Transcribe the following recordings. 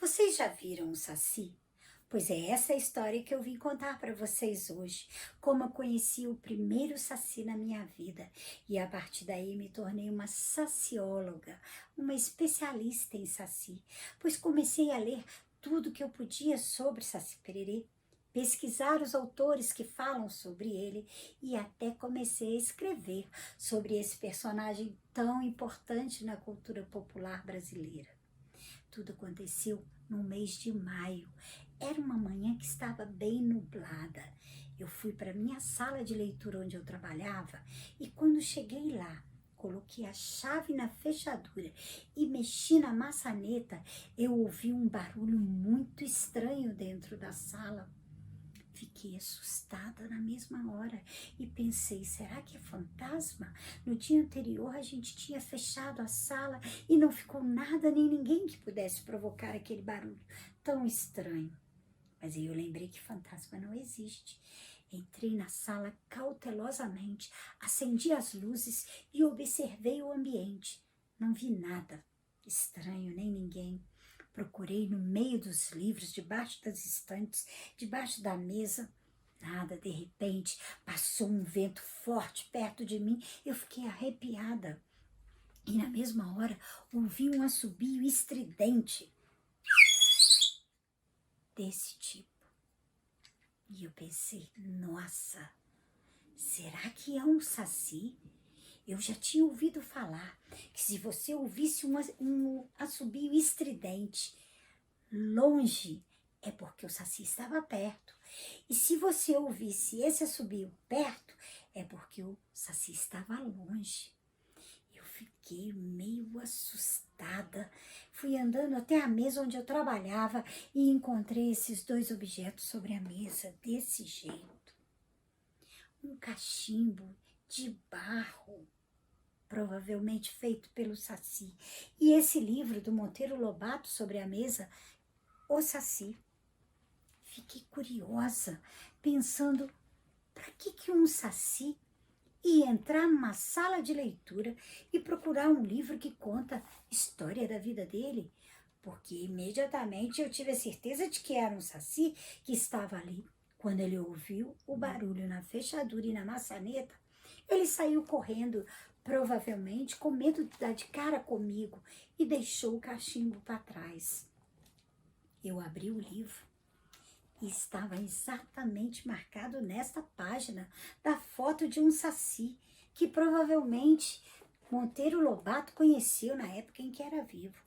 Vocês já viram o Saci? Pois é essa a história que eu vim contar para vocês hoje. Como eu conheci o primeiro Saci na minha vida. E a partir daí me tornei uma sacióloga, uma especialista em Saci. Pois comecei a ler tudo que eu podia sobre Saci Pererê, pesquisar os autores que falam sobre ele e até comecei a escrever sobre esse personagem tão importante na cultura popular brasileira. Tudo aconteceu no mês de maio. Era uma manhã que estava bem nublada. Eu fui para minha sala de leitura onde eu trabalhava e quando cheguei lá, coloquei a chave na fechadura e mexi na maçaneta, eu ouvi um barulho muito estranho dentro da sala. Fiquei assustada na mesma hora e pensei, será que é fantasma? No dia anterior a gente tinha fechado a sala e não ficou nada nem ninguém que pudesse provocar aquele barulho tão estranho. Mas aí eu lembrei que fantasma não existe. Entrei na sala cautelosamente, acendi as luzes e observei o ambiente. Não vi nada estranho nem ninguém. Procurei no meio dos livros, debaixo das estantes, debaixo da mesa. Nada, de repente, passou um vento forte perto de mim. Eu fiquei arrepiada. E na mesma hora, ouvi um assobio estridente desse tipo. E eu pensei, nossa, será que é um saci? Eu já tinha ouvido falar que se você ouvisse um assobio estridente longe, é porque o saci estava perto. E se você ouvisse esse assobio perto, é porque o saci estava longe. Eu fiquei meio assustada. Fui andando até a mesa onde eu trabalhava e encontrei esses dois objetos sobre a mesa, desse jeito. Um cachimbo de barro, provavelmente feito pelo Saci. E esse livro do Monteiro Lobato sobre a mesa, O Saci. Fiquei curiosa, pensando, para que um Saci ia entrar numa sala de leitura e procurar um livro que conta a história da vida dele? Porque imediatamente eu tive a certeza de que era um Saci que estava ali. Quando ele ouviu o barulho na fechadura e na maçaneta, ele saiu correndo, provavelmente com medo de dar de cara comigo, e deixou o cachimbo para trás. Eu abri o livro e estava exatamente marcado nesta página da foto de um saci, que provavelmente Monteiro Lobato conheceu na época em que era vivo.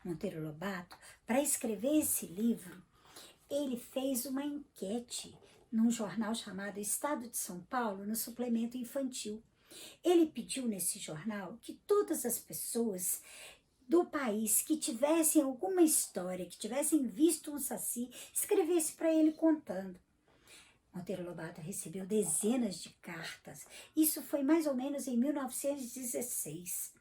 Monteiro Lobato, para escrever esse livro, ele fez uma enquete num jornal chamado Estado de São Paulo, no suplemento infantil. Ele pediu nesse jornal que todas as pessoas do país que tivessem alguma história, que tivessem visto um saci, escrevesse para ele contando. Monteiro Lobato recebeu dezenas de cartas. Isso foi mais ou menos em 1916.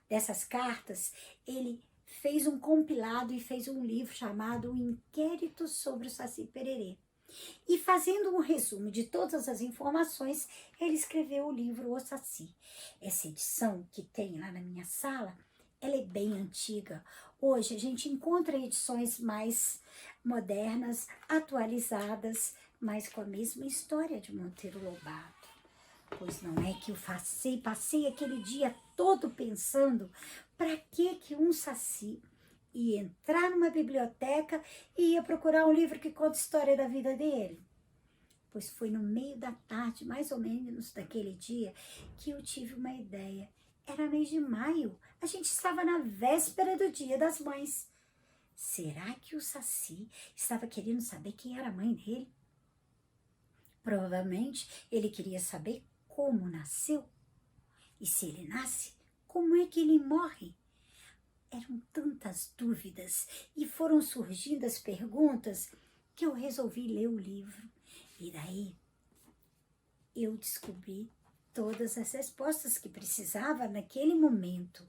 Dessas cartas, ele fez um compilado e fez um livro chamado O Inquérito sobre o Saci Pererê. E fazendo um resumo de todas as informações, ele escreveu o livro O Saci. Essa edição que tem lá na minha sala, ela é bem antiga. Hoje a gente encontra edições mais modernas, atualizadas, mas com a mesma história de Monteiro Lobato. Pois não é que eu passei aquele dia todo pensando para que um saci ia entrar numa biblioteca e ia procurar um livro que conta a história da vida dele? Pois foi no meio da tarde, mais ou menos daquele dia, que eu tive uma ideia. Era mês de maio, a gente estava na véspera do Dia das Mães. Será que o Saci estava querendo saber quem era a mãe dele? Provavelmente ele queria saber como nasceu. E se ele nasce, como é que ele morre? Eram tantas dúvidas e foram surgindo as perguntas que eu resolvi ler o livro. E daí eu descobri todas as respostas que precisava naquele momento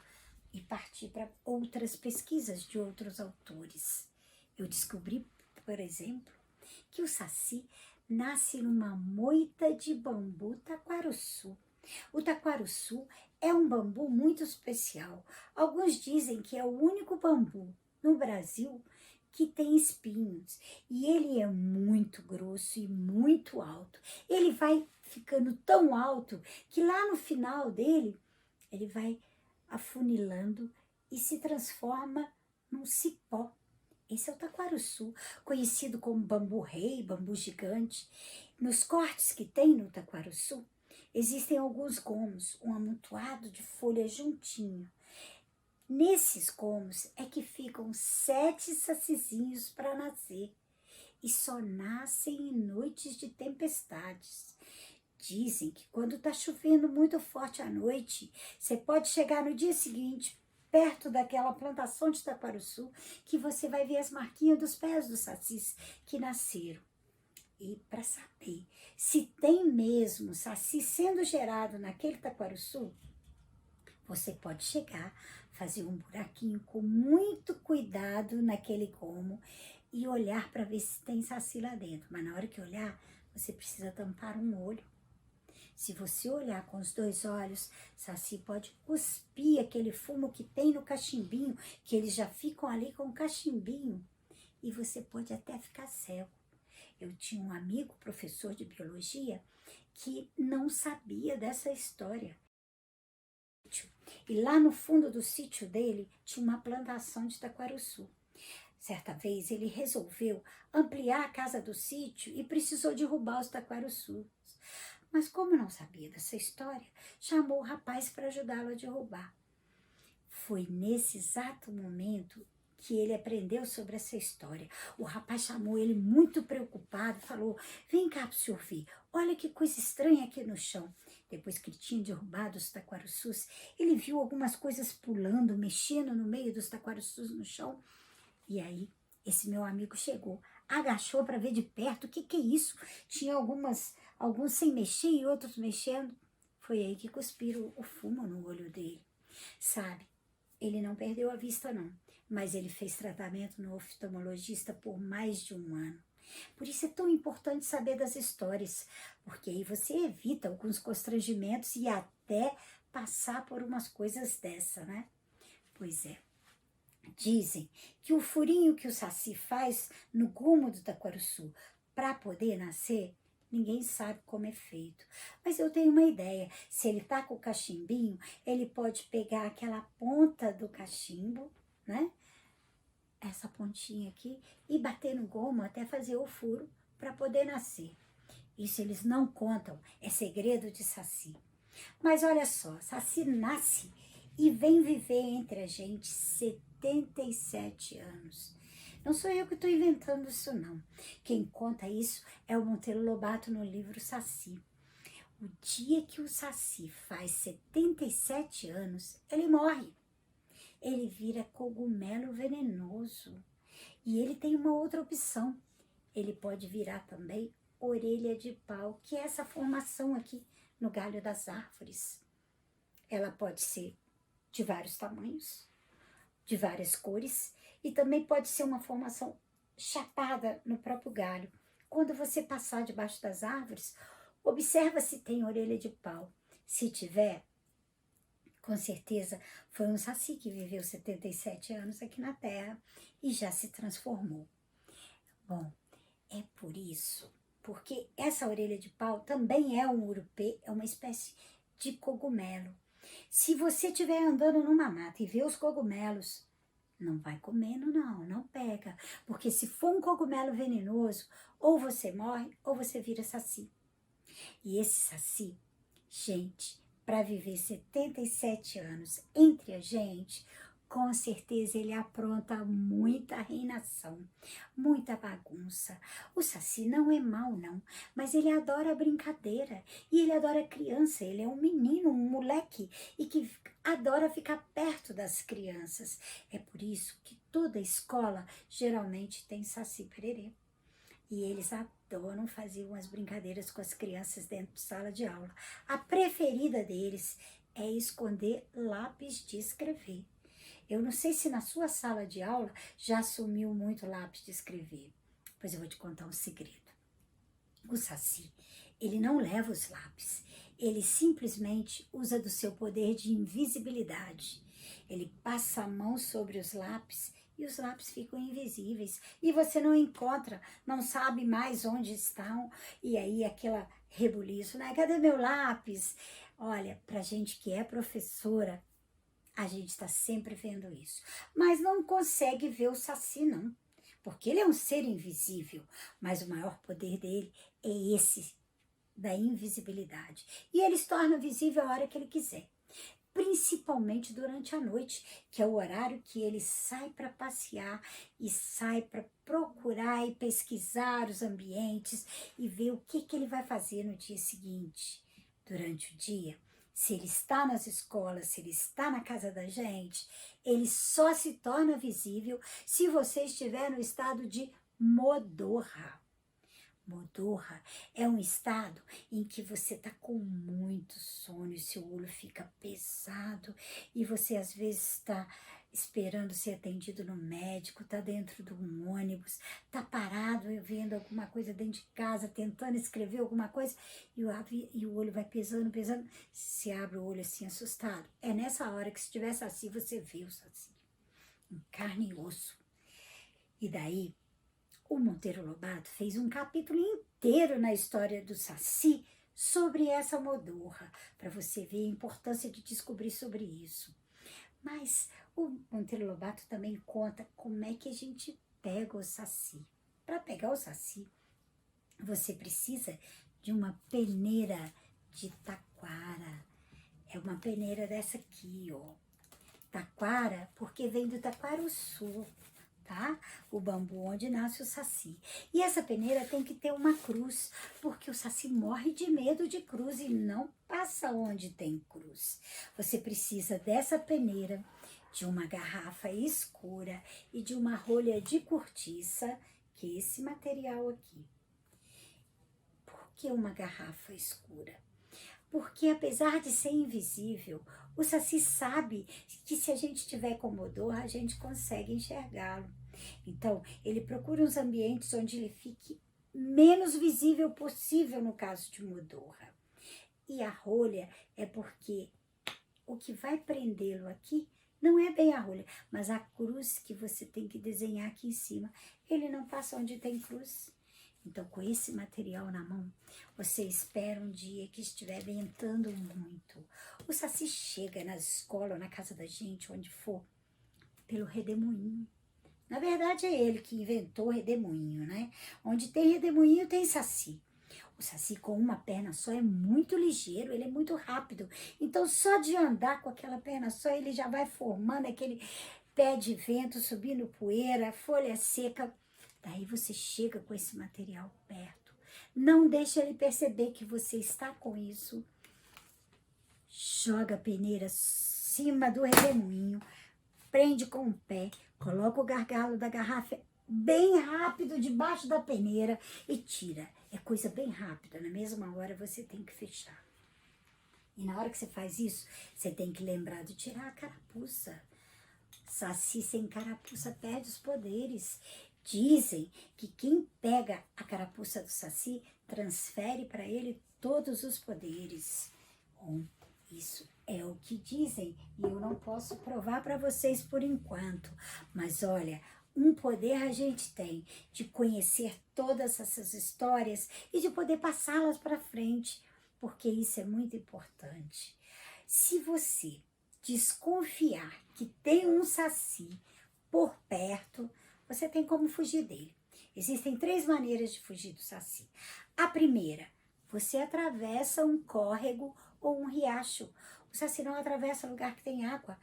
e parti para outras pesquisas de outros autores. Eu descobri, por exemplo, que o saci nasce numa moita de bambu taquarussu. O taquarussu é um bambu muito especial. Alguns dizem que é o único bambu no Brasil que tem espinhos. E ele é muito grosso e muito alto. Ele vai ficando tão alto que lá no final dele, ele vai afunilando e se transforma num cipó. Esse é o taquarussu, conhecido como bambu-rei, bambu gigante. Nos cortes que tem no taquarussu, existem alguns gomos, um amontoado de folha juntinho. Nesses gomos é que ficam 7 sacizinhos para nascer e só nascem em noites de tempestades. Dizem que quando está chovendo muito forte à noite, você pode chegar no dia seguinte, perto daquela plantação de taquarussu, que você vai ver as marquinhas dos pés dos sacis que nasceram. E para saber se tem mesmo saci sendo gerado naquele taquarussu, você pode chegar, fazer um buraquinho com muito cuidado naquele gomo e olhar para ver se tem saci lá dentro. Mas na hora que olhar, você precisa tampar um olho. Se você olhar com os 2 olhos, saci pode cuspir aquele fumo que tem no cachimbinho, que eles já ficam ali com o cachimbinho. E você pode até ficar cego. Eu tinha um amigo, professor de biologia, que não sabia dessa história. E lá no fundo do sítio dele tinha uma plantação de taquarussu. Certa vez ele resolveu ampliar a casa do sítio e precisou derrubar os taquarussus. Mas como não sabia dessa história, chamou o rapaz para ajudá-lo a derrubar. Foi nesse exato momento que ele aprendeu sobre essa história. O rapaz chamou ele muito preocupado e falou: vem cá para o senhor ver, olha que coisa estranha aqui no chão. Depois que ele tinha derrubado os taquarussus, ele viu algumas coisas pulando, mexendo no meio dos taquarussus no chão. E aí, esse meu amigo chegou, agachou para ver de perto o que é isso. Tinha alguns sem mexer e outros mexendo. Foi aí que cuspiram o fumo no olho dele. Sabe, ele não perdeu a vista não, mas ele fez tratamento no oftalmologista por mais de 1 ano. Por isso é tão importante saber das histórias, porque aí você evita alguns constrangimentos e até passar por umas coisas dessa, né? Pois é. Dizem que o furinho que o saci faz no gumo do taquarussu para poder nascer, ninguém sabe como é feito. Mas eu tenho uma ideia. Se ele tá com o cachimbinho, ele pode pegar aquela ponta do cachimbo, né? Essa pontinha aqui, e bater no gomo até fazer o furo para poder nascer. Isso eles não contam, é segredo de saci. Mas olha só, saci nasce e vem viver entre a gente 77 anos. Não sou eu que estou inventando isso, não. Quem conta isso é o Monteiro Lobato no livro Saci. O dia que o saci faz 77 anos, ele morre. Ele vira cogumelo venenoso. E ele tem uma outra opção. Ele pode virar também orelha de pau, que é essa formação aqui no galho das árvores. Ela pode ser de vários tamanhos, de várias cores, e também pode ser uma formação chapada no próprio galho. Quando você passar debaixo das árvores, observa se tem orelha de pau. Se tiver, com certeza foi um saci que viveu 77 anos aqui na Terra e já se transformou. Bom, é por isso, porque essa orelha de pau também é um urupê, é uma espécie de cogumelo. Se você estiver andando numa mata e ver os cogumelos, não vai comendo não pega. Porque se for um cogumelo venenoso, ou você morre ou você vira saci. E esse saci, gente, para viver 77 anos entre a gente, com certeza ele apronta muita reinação, muita bagunça. O saci não é mau não, mas ele adora brincadeira e ele adora criança. Ele é um menino, um moleque e que adora ficar perto das crianças. É por isso que toda escola geralmente tem saci pererê. E eles adoram fazer umas brincadeiras com as crianças dentro de sala de aula. A preferida deles é esconder lápis de escrever. Eu não sei se na sua sala de aula já sumiu muito lápis de escrever. Pois eu vou te contar um segredo. O saci, ele não leva os lápis. Ele simplesmente usa do seu poder de invisibilidade. Ele passa a mão sobre os lápis e os lápis ficam invisíveis. E você não encontra, não sabe mais onde estão. E aí aquela rebuliço, né? Cadê meu lápis? Olha, pra gente que é professora, a gente está sempre vendo isso. Mas não consegue ver o Saci, não. Porque ele é um ser invisível. Mas o maior poder dele é esse, da invisibilidade. E ele se torna visível a hora que ele quiser. Principalmente durante a noite, que é o horário que ele sai para passear e sai para procurar e pesquisar os ambientes e ver o que ele vai fazer no dia seguinte. Durante o dia, se ele está nas escolas, se ele está na casa da gente, ele só se torna visível se você estiver no estado de modorra. Modorra é um estado em que você está com muito sono e seu olho fica pesado e você às vezes está esperando ser atendido no médico, está dentro de um ônibus, está parado vendo alguma coisa dentro de casa, tentando escrever alguma coisa e o olho vai pesando, pesando, se abre o olho assim assustado. É nessa hora que se tiver saci, você vê o saci, em carne e osso. E daí o Monteiro Lobato fez um capítulo inteiro na história do Saci sobre essa modorra, para você ver a importância de descobrir sobre isso. Mas o Monteiro Lobato também conta como é que a gente pega o Saci. Para pegar o Saci, você precisa de uma peneira de taquara. É uma peneira dessa aqui, ó. Taquara, porque vem do taquaruçu, tá? O bambu onde nasce o saci. E essa peneira tem que ter uma cruz, porque o saci morre de medo de cruz e não passa onde tem cruz. Você precisa dessa peneira, de uma garrafa escura e de uma rolha de cortiça, que é esse material aqui. Por que uma garrafa escura? Porque apesar de ser invisível, o saci sabe que se a gente tiver com modorra, a gente consegue enxergá-lo. Então, ele procura uns ambientes onde ele fique menos visível possível no caso de modorra. E a rolha é porque o que vai prendê-lo aqui não é bem a rolha, mas a cruz que você tem que desenhar aqui em cima. Ele não passa onde tem cruz. Então, com esse material na mão, você espera um dia que estiver ventando muito. O saci chega na escola, na casa da gente, onde for, pelo redemoinho. Na verdade, é ele que inventou o redemoinho, né? Onde tem redemoinho, tem saci. O saci com uma perna só é muito ligeiro, ele é muito rápido. Então, só de andar com aquela perna só, ele já vai formando aquele pé de vento, subindo poeira, folha seca. Daí você chega com esse material perto. Não deixa ele perceber que você está com isso. Joga a peneira acima do redemoinho, prende com o pé, coloca o gargalo da garrafa bem rápido debaixo da peneira e tira. É coisa bem rápida, na mesma hora você tem que fechar. E na hora que você faz isso, você tem que lembrar de tirar a carapuça. Saci sem carapuça perde os poderes. Dizem que quem pega a carapuça do saci transfere para ele todos os poderes. Bom, isso é o que dizem e eu não posso provar para vocês por enquanto. Mas olha, um poder a gente tem de conhecer todas essas histórias e de poder passá-las para frente, porque isso é muito importante. Se você desconfiar que tem um saci por perto, você tem como fugir dele. Existem 3 maneiras de fugir do saci. A primeira, você atravessa um córrego ou um riacho. O saci não atravessa lugar que tem água.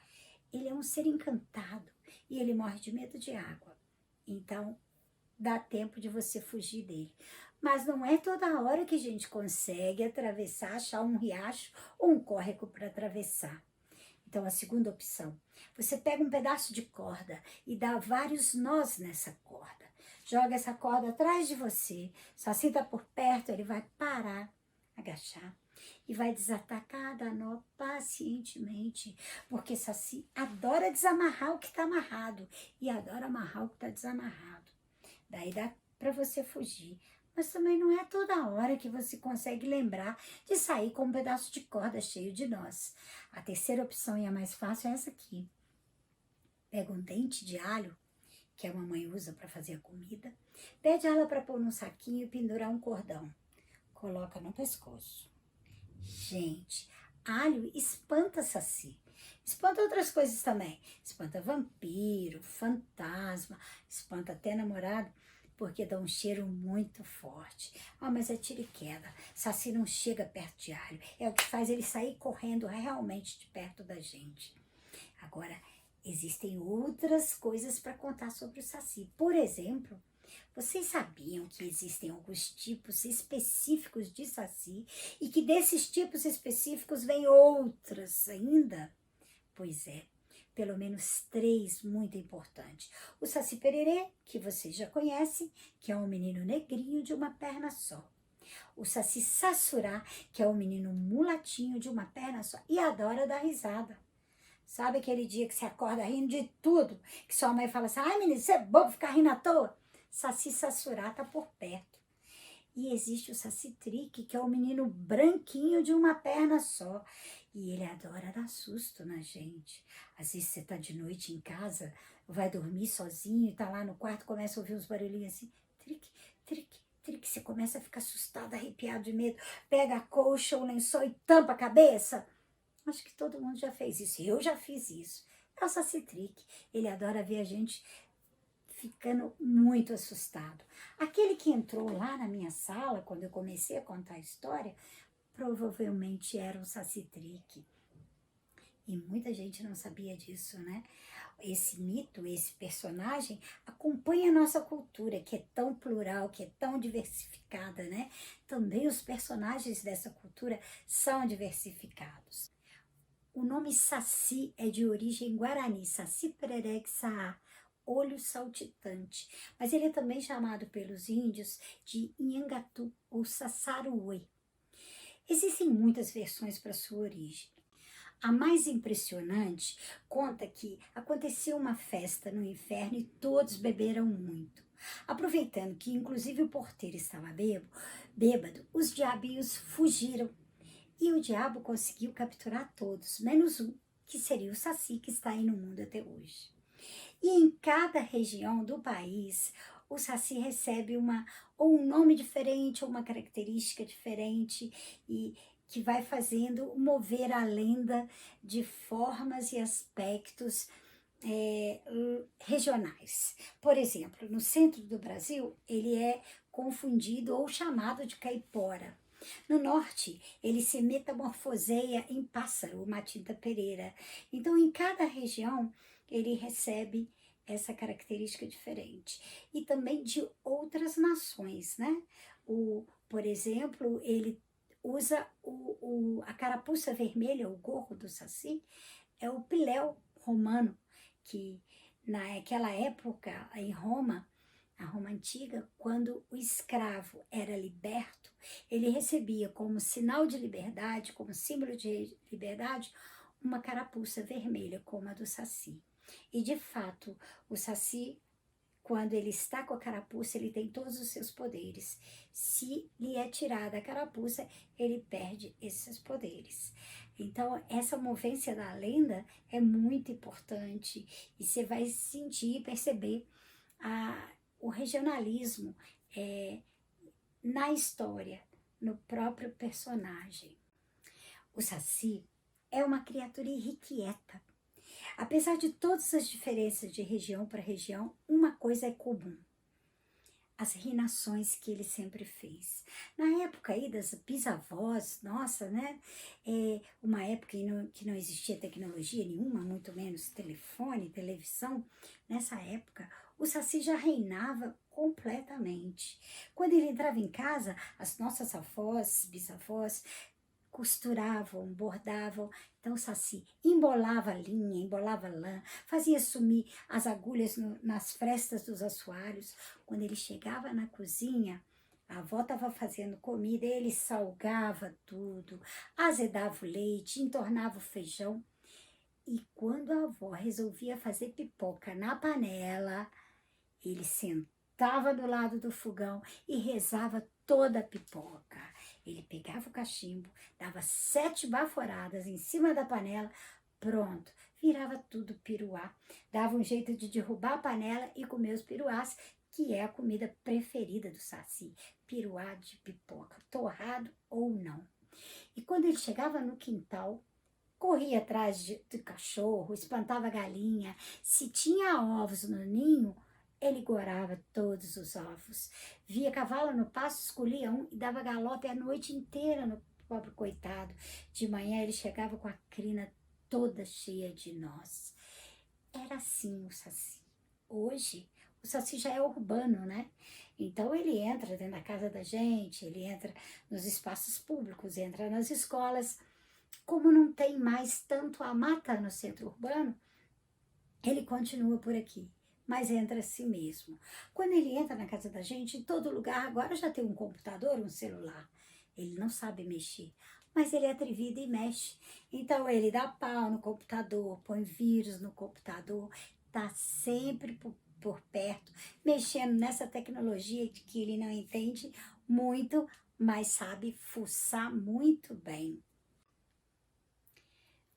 Ele é um ser encantado e ele morre de medo de água. Então, dá tempo de você fugir dele. Mas não é toda hora que a gente consegue atravessar, achar um riacho ou um córrego para atravessar. Então, a segunda opção, você pega um pedaço de corda e dá vários nós nessa corda. Joga essa corda atrás de você, Saci está por perto, ele vai parar, agachar e vai desatar cada nó pacientemente, porque Saci adora desamarrar o que está amarrado e adora amarrar o que está desamarrado. Daí dá para você fugir. Mas também não é toda hora que você consegue lembrar de sair com um pedaço de corda cheio de nós. A terceira opção e a mais fácil é essa aqui. Pega um dente de alho que a mamãe usa para fazer a comida. Pede ela para pôr num saquinho e pendurar um cordão. Coloca no pescoço. Gente, alho espanta saci. Espanta outras coisas também. Espanta vampiro, fantasma, espanta até namorado, porque dá um cheiro muito forte. Mas é tiro e queda. Saci não chega perto de alho. É o que faz ele sair correndo realmente de perto da gente. Agora, existem outras coisas para contar sobre o saci. Por exemplo, vocês sabiam que existem alguns tipos específicos de saci e que desses tipos específicos vêm outras ainda? Pois é, pelo menos 3 muito importantes. O saci pererê, que vocês já conhecem, que é um menino negrinho de uma perna só. O saci sassurá, que é um menino mulatinho de uma perna só e adora dar risada. Sabe aquele dia que você acorda rindo de tudo, que sua mãe fala assim, ai menino, você é bobo ficar rindo à toa? Saci sassurá tá por perto. E existe o saci trique, que é o menino branquinho de uma perna só. E ele adora dar susto na gente. Às vezes você tá de noite em casa, vai dormir sozinho e tá lá no quarto, começa a ouvir uns barulhinhos assim, trique, trique, trique. Você começa a ficar assustado, arrepiado de medo, pega a colcha, o lençol e tampa a cabeça. Acho que todo mundo já fez isso. Eu já fiz isso. É o saci trique. Ele adora ver a gente ficando muito assustado. Aquele que entrou lá na minha sala, quando eu comecei a contar a história, provavelmente era um saci trique. E muita gente não sabia disso, né? Esse mito, esse personagem, acompanha a nossa cultura, que é tão plural, que é tão diversificada, né? Também os personagens dessa cultura são diversificados. O nome saci é de origem guarani, saci pereré saá, olho saltitante, mas ele é também chamado pelos índios de Inhangatu ou Sassaruê. Existem muitas versões para sua origem. A mais impressionante conta que aconteceu uma festa no inferno e todos beberam muito. Aproveitando que inclusive o porteiro estava bêbado, os diabinhos fugiram. E o diabo conseguiu capturar todos, menos um, que seria o saci que está aí no mundo até hoje. E em cada região do país, o saci recebe ou um nome diferente, ou uma característica diferente, e que vai fazendo mover a lenda de formas e aspectos regionais. Por exemplo, no centro do Brasil, ele é confundido ou chamado de caipora. No norte, ele se metamorfoseia em pássaro, Matinta Pereira. Então, em cada região, ele recebe essa característica diferente. E também de outras nações, né? Por exemplo, ele usa a carapuça vermelha, o gorro do saci, é o piléu romano, que naquela época, em Roma, a Roma antiga, quando o escravo era liberto, ele recebia como sinal de liberdade, como símbolo de liberdade, uma carapuça vermelha, como a do saci. E, de fato, o saci, quando ele está com a carapuça, ele tem todos os seus poderes. Se lhe é tirada a carapuça, ele perde esses poderes. Então, essa movência da lenda é muito importante e você vai sentir e perceber o regionalismo na história, no próprio personagem. O saci é uma criatura irrequieta. Apesar de todas as diferenças de região para região, uma coisa é comum: as reinações que ele sempre fez. Na época aí das bisavós, nossa, né? Uma época que não existia tecnologia nenhuma, muito menos telefone, televisão. Nessa época, o saci já reinava completamente. Quando ele entrava em casa, as nossas avós, bisavós, costuravam, bordavam. Então o saci embolava linha, embolava lã, fazia sumir as agulhas nas frestas dos assoalhos. Quando ele chegava na cozinha, a avó estava fazendo comida, ele salgava tudo, azedava o leite, entornava o feijão. E quando a avó resolvia fazer pipoca na panela, ele sentava do lado do fogão e rezava toda a pipoca. Ele pegava o cachimbo, dava 7 baforadas em cima da panela, pronto, virava tudo piruá. Dava um jeito de derrubar a panela e comer os piruás, que é a comida preferida do saci. Piruá de pipoca, torrado ou não. E quando ele chegava no quintal, corria atrás de cachorro, espantava a galinha. Se tinha ovos no ninho, ele gorava todos os ovos. Via cavalo no pasto, escolhia um e dava galope a noite inteira no pobre coitado. De manhã ele chegava com a crina toda cheia de nós. Era assim o saci. Hoje, o saci já é urbano, né? Então ele entra dentro da casa da gente, ele entra nos espaços públicos, entra nas escolas. Como não tem mais tanto a mata no centro urbano, ele continua por aqui, mas entra assim mesmo. Quando ele entra na casa da gente, em todo lugar agora já tem um computador, um celular. Ele não sabe mexer, mas ele é atrevido e mexe. Então ele dá pau no computador, põe vírus no computador, tá sempre por perto, mexendo nessa tecnologia de que ele não entende muito, mas sabe fuçar muito bem.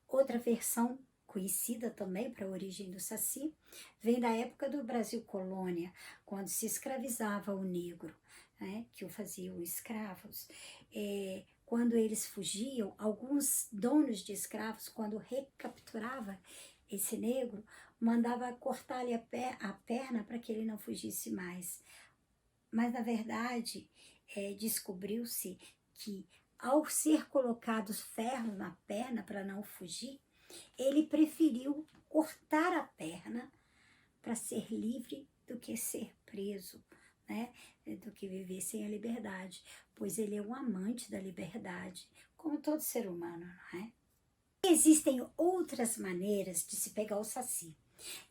Outra versão conhecida também para a origem do saci vem da época do Brasil colônia, quando se escravizava o negro, né, que o faziam escravos. Quando eles fugiam, alguns donos de escravos, quando recapturava esse negro, mandava cortar-lhe a perna para que ele não fugisse mais. Mas, na verdade, descobriu-se que, ao ser colocados ferros na perna para não fugir, ele preferiu cortar a perna para ser livre do que ser preso, né? Do que viver sem a liberdade, pois ele é um amante da liberdade, como todo ser humano, não é? Existem outras maneiras de se pegar o saci.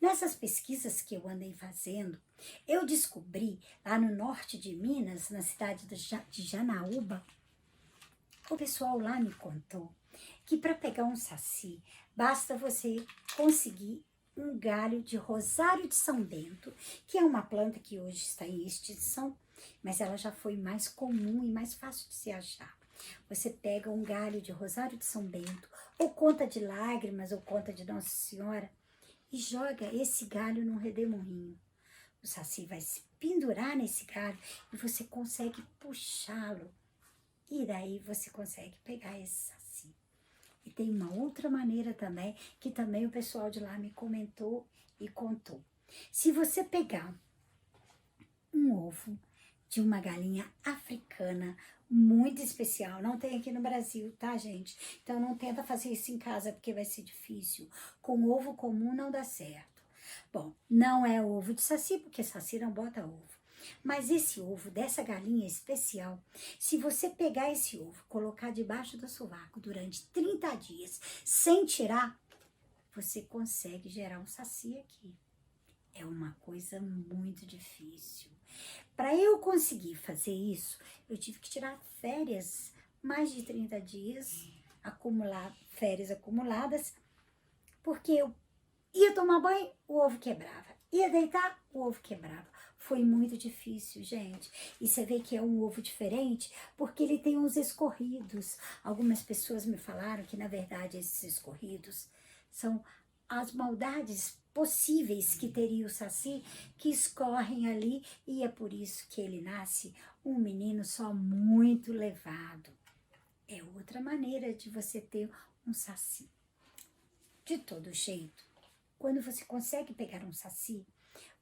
Nessas pesquisas que eu andei fazendo, eu descobri lá no norte de Minas, na cidade de Janaúba, o pessoal lá me contou que para pegar um saci, basta você conseguir um galho de rosário de São Bento, que é uma planta que hoje está em extinção, mas ela já foi mais comum e mais fácil de se achar. Você pega um galho de rosário de São Bento, ou conta de lágrimas, ou conta de Nossa Senhora, e joga esse galho num redemoinho. O saci vai se pendurar nesse galho e você consegue puxá-lo. E daí você consegue pegar esse saci. E tem uma outra maneira também, que também o pessoal de lá me comentou e contou. Se você pegar um ovo de uma galinha africana muito especial, não tem aqui no Brasil, tá, gente? Então não tenta fazer isso em casa porque vai ser difícil. Com ovo comum não dá certo. Bom, não é ovo de saci, porque saci não bota ovo. Mas esse ovo dessa galinha especial, se você pegar esse ovo, colocar debaixo do sovaco durante 30 dias, sem tirar, você consegue gerar um saci aqui. É uma coisa muito difícil. Para eu conseguir fazer isso, eu tive que tirar férias, mais de 30 dias, férias acumuladas, porque eu ia tomar banho, o ovo quebrava. Ia deitar, o ovo quebrava. Foi muito difícil, gente. E você vê que é um ovo diferente, porque ele tem uns escorridos. Algumas pessoas me falaram que, na verdade, esses escorridos são as maldades possíveis que teria o saci, que escorrem ali, e é por isso que ele nasce um menino só muito levado. É outra maneira de você ter um saci. De todo jeito, quando você consegue pegar um saci,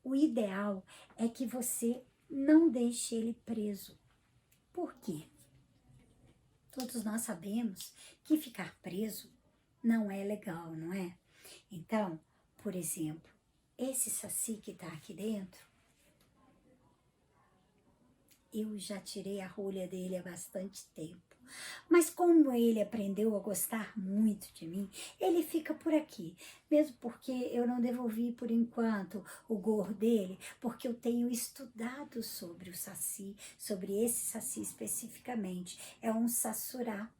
o ideal é que você não deixe ele preso. Por quê? Todos nós sabemos que ficar preso não é legal, não é? Então, por exemplo, esse saci que está aqui dentro, eu já tirei a rolha dele há bastante tempo. Mas como ele aprendeu a gostar muito de mim, ele fica por aqui. Mesmo porque eu não devolvi por enquanto o gorro dele, porque eu tenho estudado sobre o saci, sobre esse saci especificamente. É um sassurá.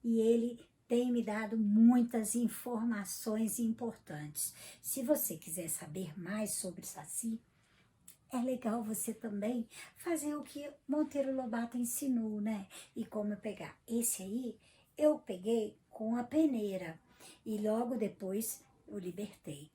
E ele tem me dado muitas informações importantes. Se você quiser saber mais sobre saci, é legal você também fazer o que Monteiro Lobato ensinou, né? E como pegar. Esse aí, eu peguei com a peneira. E logo depois, o libertei.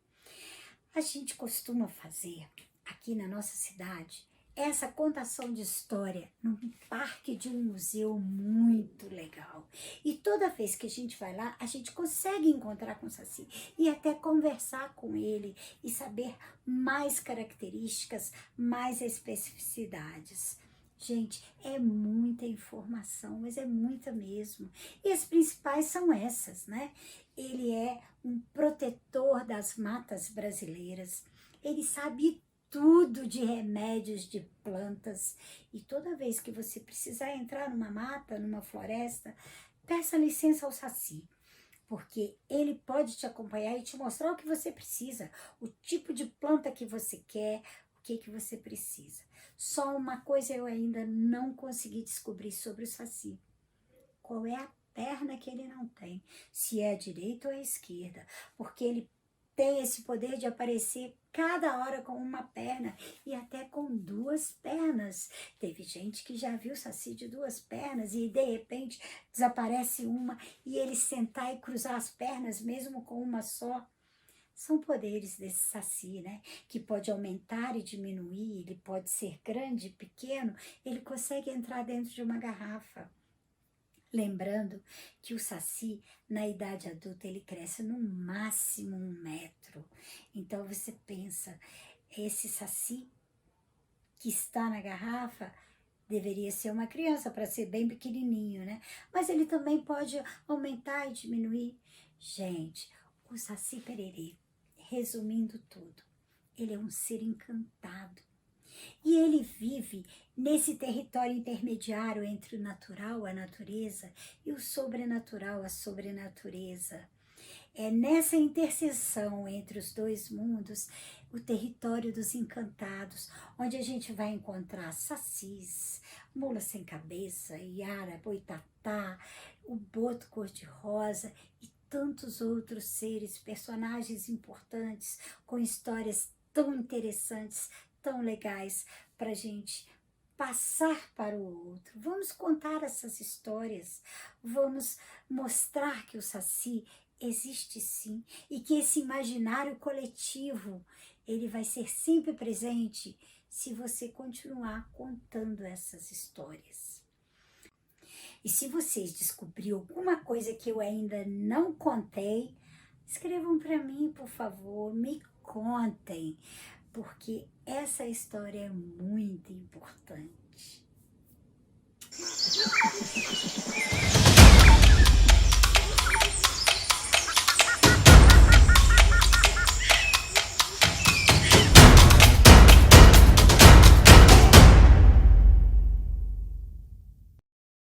A gente costuma fazer aqui na nossa cidade essa contação de história num parque de um museu muito legal. E toda vez que a gente vai lá, a gente consegue encontrar com o Saci e até conversar com ele e saber mais características, mais especificidades. Gente, é muita informação, mas é muita mesmo. E as principais são essas, né? Ele é um protetor das matas brasileiras. Ele sabe tudo de remédios de plantas. E toda vez que você precisar entrar numa mata, numa floresta, peça licença ao Saci, porque ele pode te acompanhar e te mostrar o que você precisa, o tipo de planta que você quer, o que você precisa. Só uma coisa eu ainda não consegui descobrir sobre o Saci. Qual é a perna que ele não tem? Se é a direita ou a esquerda? Porque ele tem esse poder de aparecer cada hora com uma perna e até com duas pernas. Teve gente que já viu Saci de duas pernas e de repente desaparece uma e ele sentar e cruzar as pernas mesmo com uma só. São poderes desse Saci, né? Que pode aumentar e diminuir, ele pode ser grande, pequeno, ele consegue entrar dentro de uma garrafa. Lembrando que o Saci, na idade adulta, ele cresce no máximo 1 metro. Então você pensa, esse Saci que está na garrafa deveria ser uma criança para ser bem pequenininho, né? Mas ele também pode aumentar e diminuir. Gente, o Saci Pererê, resumindo tudo, ele é um ser encantado. E ele vive nesse território intermediário entre o natural, a natureza, e o sobrenatural, a sobrenatureza. É nessa interseção entre os dois mundos, o território dos encantados, onde a gente vai encontrar sacis, mula sem cabeça, iara, boitatá, o boto cor-de-rosa e tantos outros seres, personagens importantes, com histórias tão interessantes, tão legais para a gente passar para o outro. Vamos contar essas histórias, vamos mostrar que o Saci existe sim e que esse imaginário coletivo ele vai ser sempre presente se você continuar contando essas histórias. E se vocês descobriram alguma coisa que eu ainda não contei, escrevam para mim, por favor, me contem, porque essa história é muito importante.